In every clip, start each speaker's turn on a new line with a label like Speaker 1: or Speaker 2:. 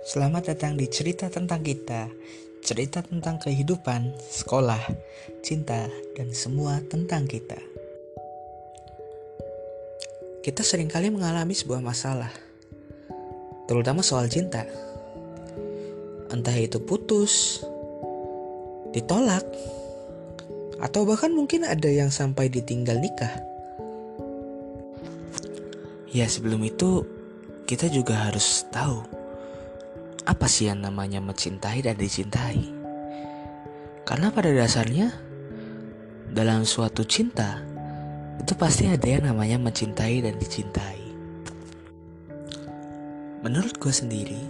Speaker 1: Selamat datang di cerita tentang kita, cerita tentang kehidupan, sekolah, cinta, dan semua tentang kita. Kita seringkali mengalami sebuah masalah, terutama soal cinta. Entah itu putus, ditolak, atau bahkan mungkin ada yang sampai ditinggal nikah. Ya sebelum itu, kita juga harus tahu apa sih yang namanya mencintai dan dicintai. Karena pada dasarnya dalam suatu cinta itu pasti ada yang namanya mencintai dan dicintai. Menurut gue sendiri,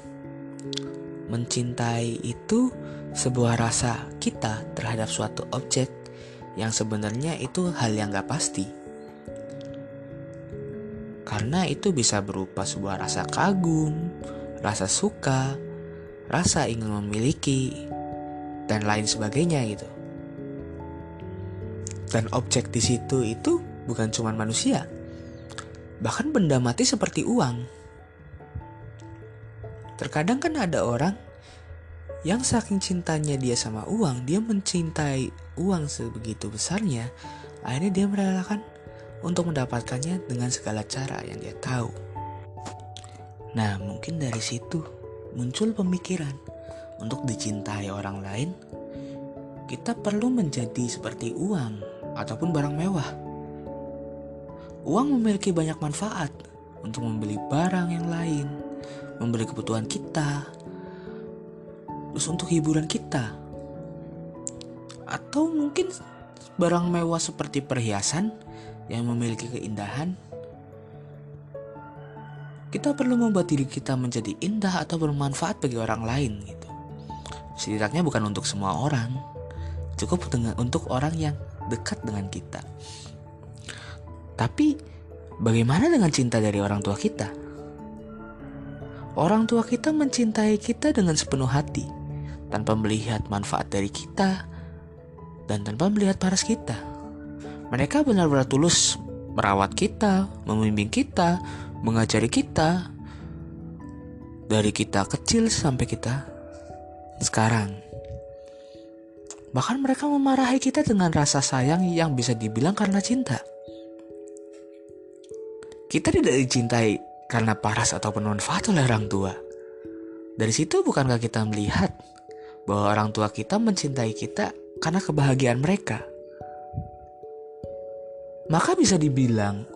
Speaker 1: mencintai itu sebuah rasa kita terhadap suatu objek yang sebenarnya itu hal yang gak pasti. Karena itu bisa berupa sebuah rasa kagum, rasa suka, rasa ingin memiliki, dan lain sebagainya gitu. Dan objek di situ itu bukan cuma manusia, bahkan benda mati seperti uang. Terkadang kan ada orang yang saking cintanya dia sama uang, dia mencintai uang sebegitu besarnya, akhirnya dia merelakan untuk mendapatkannya dengan segala cara yang dia tahu. Nah, mungkin dari situ muncul pemikiran untuk dicintai orang lain, kita perlu menjadi seperti uang ataupun barang mewah. Uang memiliki banyak manfaat untuk membeli barang yang lain, membeli kebutuhan kita, terus untuk hiburan kita. Atau mungkin barang mewah seperti perhiasan yang memiliki keindahan. Kita perlu membuat diri kita menjadi indah atau bermanfaat bagi orang lain gitu. Setidaknya bukan untuk semua orang, cukup untuk orang yang dekat dengan kita. Tapi bagaimana dengan cinta dari orang tua kita? Orang tua kita mencintai kita dengan sepenuh hati, tanpa melihat manfaat dari kita dan tanpa melihat paras kita. Mereka benar-benar tulus merawat kita, membimbing kita, mengajari kita dari kita kecil sampai kita sekarang. Bahkan mereka memarahi kita dengan rasa sayang yang bisa dibilang karena cinta. Kita tidak dicintai karena paras ataupun manfaat oleh orang tua. Dari situ bukankah kita melihat bahwa orang tua kita mencintai kita karena kebahagiaan mereka? Maka bisa dibilang,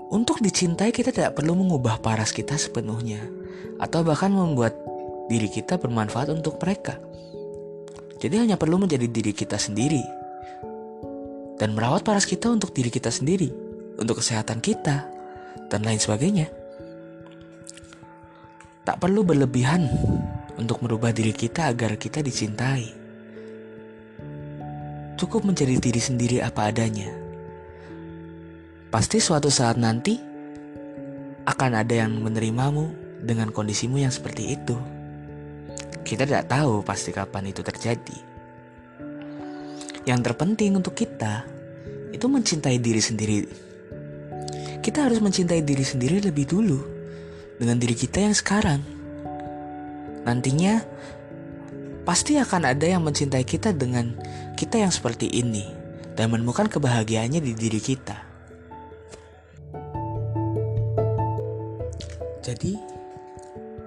Speaker 1: untuk dicintai kita tidak perlu mengubah paras kita sepenuhnya, atau bahkan membuat diri kita bermanfaat untuk mereka. Jadi hanya perlu menjadi diri kita sendiri dan merawat paras kita untuk diri kita sendiri, untuk kesehatan kita, dan lain sebagainya. Tak perlu berlebihan untuk merubah diri kita agar kita dicintai. Cukup menjadi diri sendiri apa adanya. Pasti suatu saat nanti akan ada yang menerimamu dengan kondisimu yang seperti itu. Kita tidak tahu pasti kapan itu terjadi. Yang terpenting untuk kita itu mencintai diri sendiri. Kita harus mencintai diri sendiri lebih dulu dengan diri kita yang sekarang. Nantinya pasti akan ada yang mencintai kita dengan kita yang seperti ini dan menemukan kebahagiaannya di diri kita. Jadi,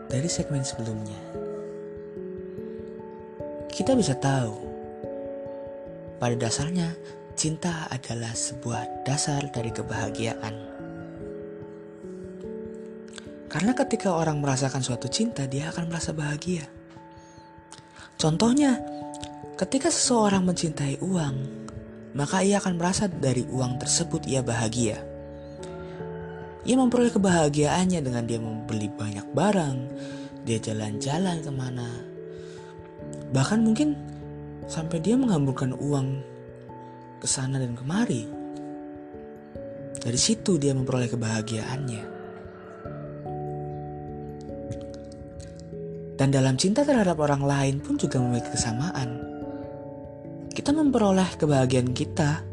Speaker 1: dari segmen sebelumnya, kita bisa tahu, pada dasarnya, cinta adalah sebuah dasar dari kebahagiaan. Karena ketika orang merasakan suatu cinta, dia akan merasa bahagia. Contohnya, ketika seseorang mencintai uang, maka ia akan merasa dari uang tersebut ia bahagia. Ia memperoleh kebahagiaannya dengan dia membeli banyak barang, dia jalan-jalan kemana, bahkan mungkin sampai dia menghamburkan uang ke sana dan kemari. Dari situ dia memperoleh kebahagiaannya. Dan dalam cinta terhadap orang lain pun juga memiliki kesamaan. Kita memperoleh kebahagiaan kita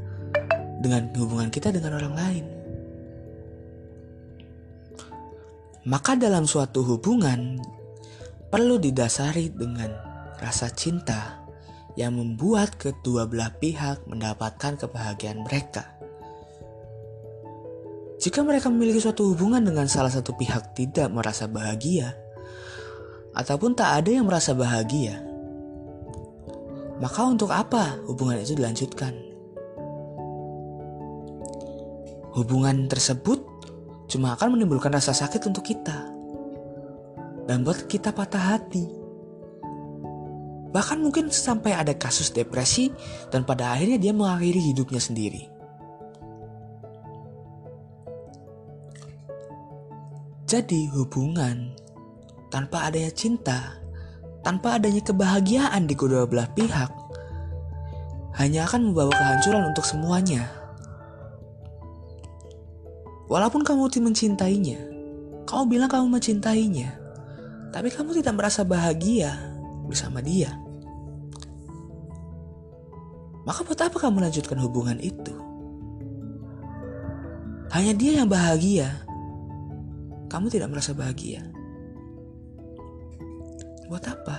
Speaker 1: dengan hubungan kita dengan orang lain. Maka dalam suatu hubungan perlu didasari dengan rasa cinta yang membuat kedua belah pihak mendapatkan kebahagiaan mereka. Jika mereka memiliki suatu hubungan dengan salah satu pihak tidak merasa bahagia, ataupun tak ada yang merasa bahagia, maka untuk apa hubungan itu dilanjutkan? Hubungan tersebut cuma akan menimbulkan rasa sakit untuk kita dan buat kita patah hati. Bahkan mungkin sampai ada kasus depresi dan pada akhirnya dia mengakhiri hidupnya sendiri. Jadi hubungan tanpa adanya cinta, tanpa adanya kebahagiaan di kedua belah pihak, hanya akan membawa kehancuran untuk semuanya. Walaupun kamu mencintainya, kamu bilang kamu mencintainya, tapi kamu tidak merasa bahagia bersama dia. Maka buat apa kamu lanjutkan hubungan itu? Hanya dia yang bahagia, kamu tidak merasa bahagia. Buat apa?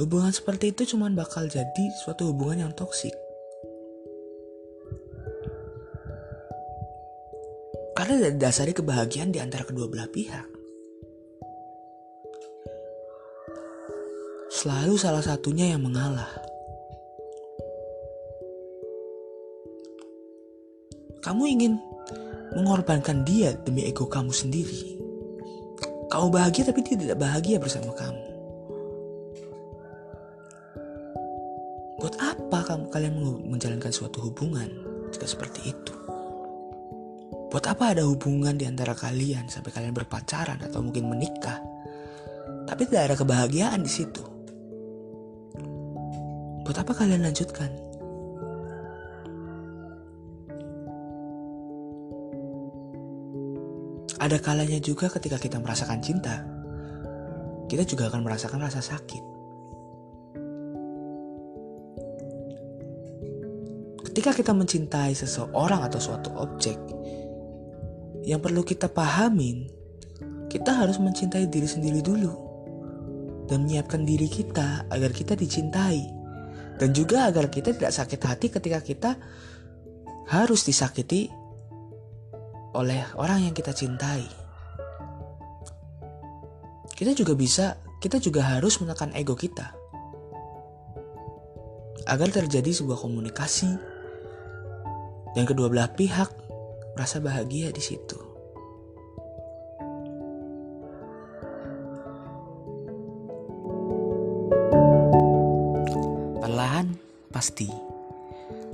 Speaker 1: Hubungan seperti itu cuma bakal jadi suatu hubungan yang toksik. Karena didasari kebahagiaan di antara kedua belah pihak. Selalu salah satunya yang mengalah. Kamu ingin mengorbankan dia demi ego kamu sendiri. Kamu bahagia tapi dia tidak bahagia bersama kamu. Buat apa kalian menjalankan suatu hubungan jika seperti itu? Buat apa ada hubungan di antara kalian sampai kalian berpacaran atau mungkin menikah, tapi tidak ada kebahagiaan di situ? Buat apa kalian lanjutkan? Ada kalanya juga ketika kita merasakan cinta, kita juga akan merasakan rasa sakit. Ketika kita mencintai seseorang atau suatu objek, yang perlu kita pahamin, kita harus mencintai diri sendiri dulu dan menyiapkan diri kita agar kita dicintai, dan juga agar kita tidak sakit hati ketika kita harus disakiti oleh orang yang kita cintai. Kita juga harus menekan ego kita agar terjadi sebuah komunikasi dan kedua belah pihak merasa bahagia di situ. Perlahan pasti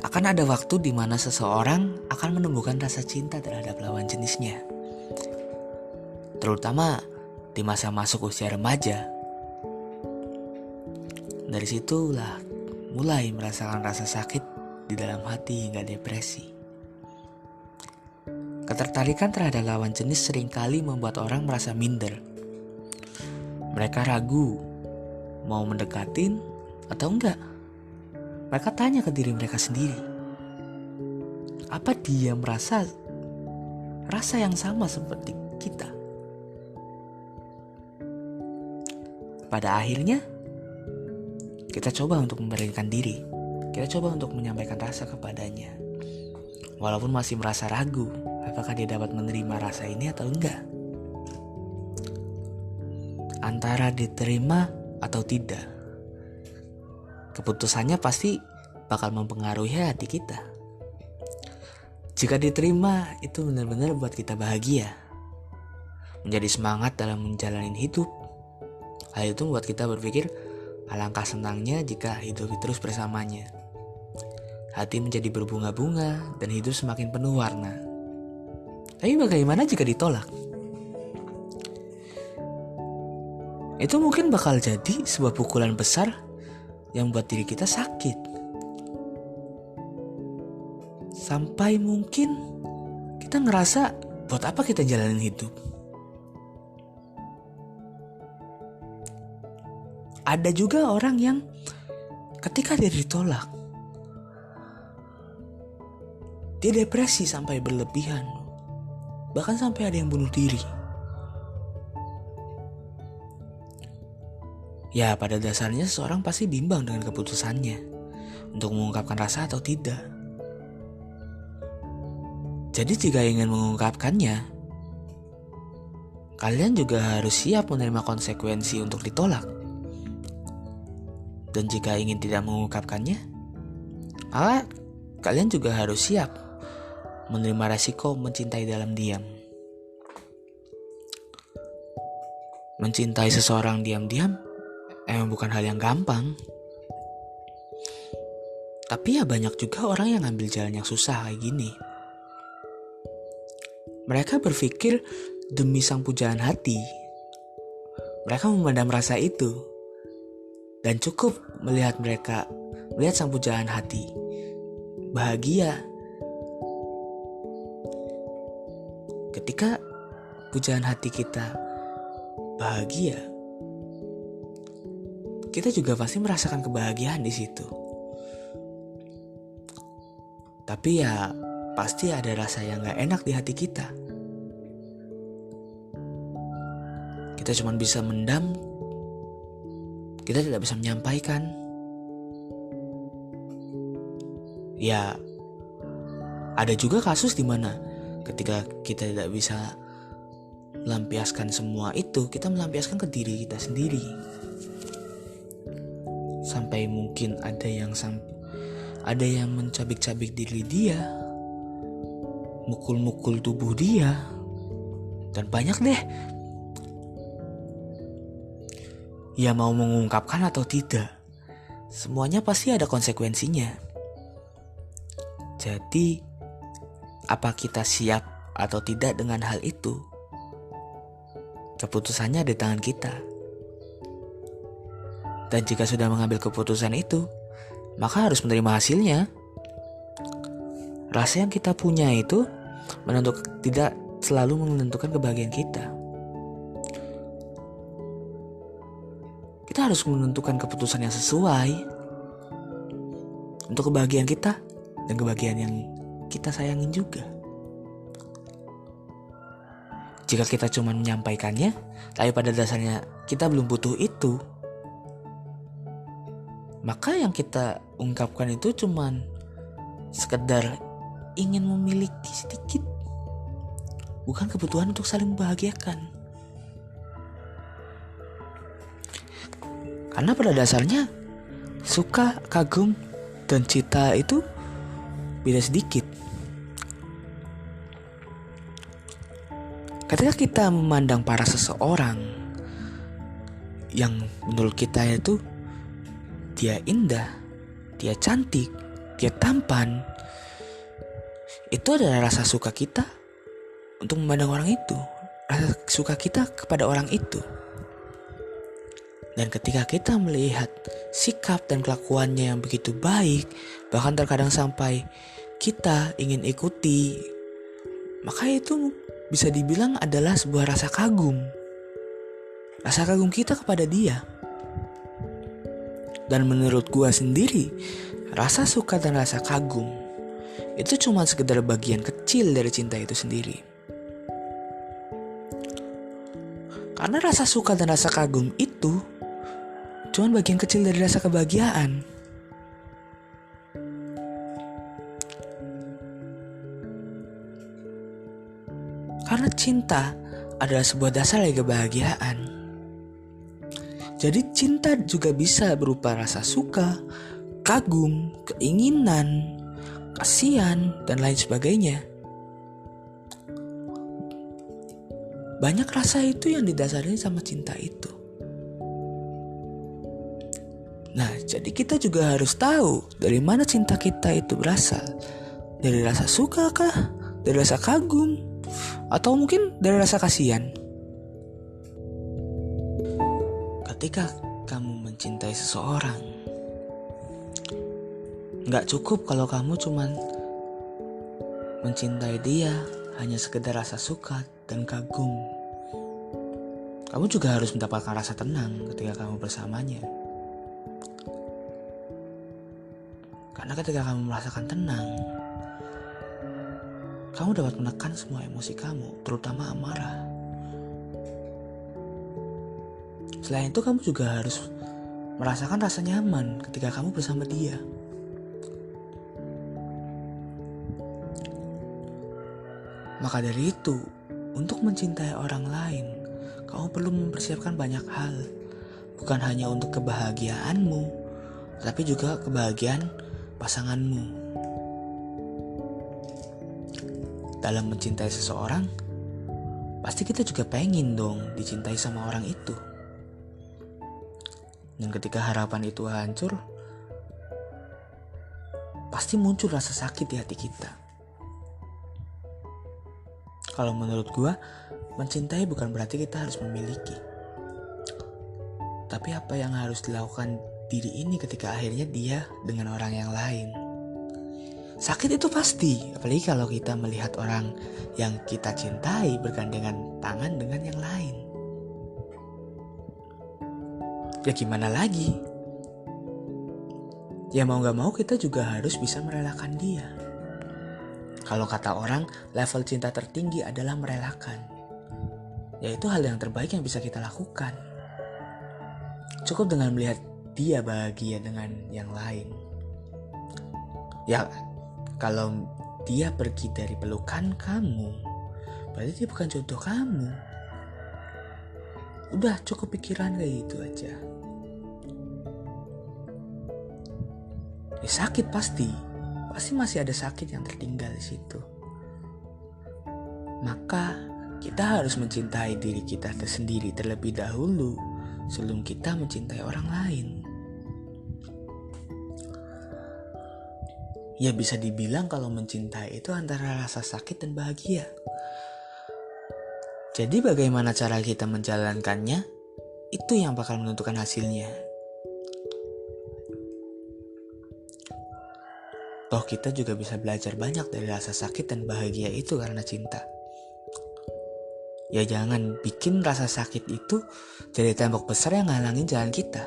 Speaker 1: akan ada waktu di mana seseorang akan menumbuhkan rasa cinta terhadap lawan jenisnya. Terutama di masa masuk usia remaja. Dari situlah mulai merasakan rasa sakit di dalam hati hingga depresi. Ketertarikan terhadap lawan jenis seringkali membuat orang merasa minder. Mereka ragu mau mendekatin atau enggak. Mereka tanya ke diri mereka sendiri, apa dia merasa rasa yang sama seperti kita? Pada akhirnya kita coba untuk memberanikan diri. Kita coba untuk menyampaikan rasa kepadanya, walaupun masih merasa ragu apakah dia dapat menerima rasa ini atau enggak. Antara diterima atau tidak, keputusannya pasti bakal mempengaruhi hati kita. Jika diterima, itu benar-benar buat kita bahagia, menjadi semangat dalam menjalani hidup. Hal itu membuat kita berpikir, alangkah senangnya jika hidup terus bersamanya. Hati menjadi berbunga-bunga dan hidup semakin penuh warna. Tapi bagaimana jika ditolak? Itu mungkin bakal jadi sebuah pukulan besar yang buat diri kita sakit. Sampai mungkin kita ngerasa, buat apa kita jalanin hidup? Ada juga orang yang ketika dia ditolak, dia depresi sampai berlebihan. bahkan sampai ada yang bunuh diri. Ya, pada dasarnya seseorang pasti bimbang dengan keputusannya untuk mengungkapkan rasa atau tidak. Jadi jika ingin mengungkapkannya, kalian juga harus siap menerima konsekuensi untuk ditolak. Dan jika ingin tidak mengungkapkannya, maka kalian juga harus siap menerima resiko mencintai dalam diam. Mencintai seseorang diam-diam emang bukan hal yang gampang. Tapi ya banyak juga orang yang ngambil jalan yang susah kayak gini. Mereka berpikir demi sang pujaan hati, mereka memendam rasa itu. Dan cukup melihat sang pujaan hati bahagia. Ketika pujaan hati kita bahagia, kita juga pasti merasakan kebahagiaan di situ. Tapi ya pasti ada rasa yang gak enak di hati kita. Kita cuma bisa mendam, kita tidak bisa menyampaikan. Ya, ada juga kasus di mana ketika kita tidak bisa melampiaskan semua itu, kita melampiaskan ke diri kita sendiri. Sampai mungkin ada yang mencabik-cabik diri dia, mukul-mukul tubuh dia, dan banyak deh. Ya mau mengungkapkan atau tidak, semuanya pasti ada konsekuensinya. Jadi, apa kita siap atau tidak dengan hal itu? Keputusannya ada di tangan kita. Dan jika sudah mengambil keputusan itu, maka harus menerima hasilnya. Rasa yang kita punya itu tidak selalu menentukan kebahagiaan kita. Kita harus menentukan keputusan yang sesuai untuk kebahagiaan kita dan kebahagiaan yang kita sayangin juga. Jika kita cuma menyampaikannya, tapi pada dasarnya kita belum butuh itu, maka yang kita ungkapkan itu cuman sekedar ingin memiliki sedikit, bukan kebutuhan untuk saling membahagiakan. Karena pada dasarnya suka, kagum, dan cinta itu beda sedikit. Ketika kita memandang para seseorang yang menurut kita itu dia indah, dia cantik, dia tampan, itu adalah rasa suka kita untuk memandang orang itu, rasa suka kita kepada orang itu. Dan ketika kita melihat sikap dan kelakuannya yang begitu baik, bahkan terkadang sampai kita ingin ikuti, maka itu bisa dibilang adalah sebuah rasa kagum. Rasa kagum kita kepada dia. Dan menurut gua sendiri, rasa suka dan rasa kagum itu cuma sekedar bagian kecil dari cinta itu sendiri. Karena rasa suka dan rasa kagum itu cuma bagian kecil dari rasa kebahagiaan. Karena cinta adalah sebuah dasar dari kebahagiaan. Jadi cinta juga bisa berupa rasa suka, kagum, keinginan, kasihan, dan lain sebagainya. Banyak rasa itu yang didasari sama cinta itu. Nah, jadi kita juga harus tahu dari mana cinta kita itu berasal. Dari rasa suka kah? Dari rasa kagum? Atau mungkin dari rasa kasihan? Ketika kamu mencintai seseorang, gak cukup kalau kamu cuman mencintai dia hanya sekedar rasa suka dan kagum. Kamu juga harus mendapatkan rasa tenang ketika kamu bersamanya. Karena ketika kamu merasakan tenang, kamu dapat menekan semua emosi kamu, terutama amarah. Selain itu, kamu juga harus merasakan rasa nyaman ketika kamu bersama dia. Maka dari itu, untuk mencintai orang lain, kamu perlu mempersiapkan banyak hal. Bukan hanya untuk kebahagiaanmu, tapi juga kebahagiaan pasanganmu. Dalam mencintai seseorang, pasti kita juga pengen dong dicintai sama orang itu. Dan ketika harapan itu hancur, pasti muncul rasa sakit di hati kita. Kalau menurut gua, mencintai bukan berarti kita harus memiliki. Tapi apa yang harus dilakukan diri ini ketika akhirnya dia dengan orang yang lain. Sakit itu pasti, apalagi kalau kita melihat orang yang kita cintai bergandengan tangan dengan yang lain. Ya gimana lagi? Ya mau gak mau kita juga harus bisa merelakan dia. Kalau kata orang, level cinta tertinggi adalah merelakan. Yaitu hal yang terbaik yang bisa kita lakukan. Cukup dengan melihat dia bahagia dengan yang lain. Ya kalau dia pergi dari pelukan kamu, berarti dia bukan jodoh kamu. Udah cukup pikiran kayak gitu aja. Sakit pasti masih ada sakit yang tertinggal di situ. Maka kita harus mencintai diri kita sendiri terlebih dahulu sebelum kita mencintai orang lain. Ya bisa dibilang kalau mencintai itu antara rasa sakit dan bahagia. Jadi bagaimana cara kita menjalankannya, itu yang bakal menentukan hasilnya. Toh kita juga bisa belajar banyak dari rasa sakit dan bahagia itu karena cinta. Ya jangan bikin rasa sakit itu jadi tembok besar yang ngalangin jalan kita.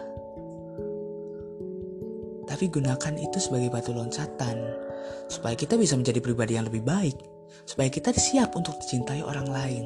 Speaker 1: Tapi gunakan itu sebagai batu loncatan, supaya kita bisa menjadi pribadi yang lebih baik, supaya kita siap untuk dicintai orang lain.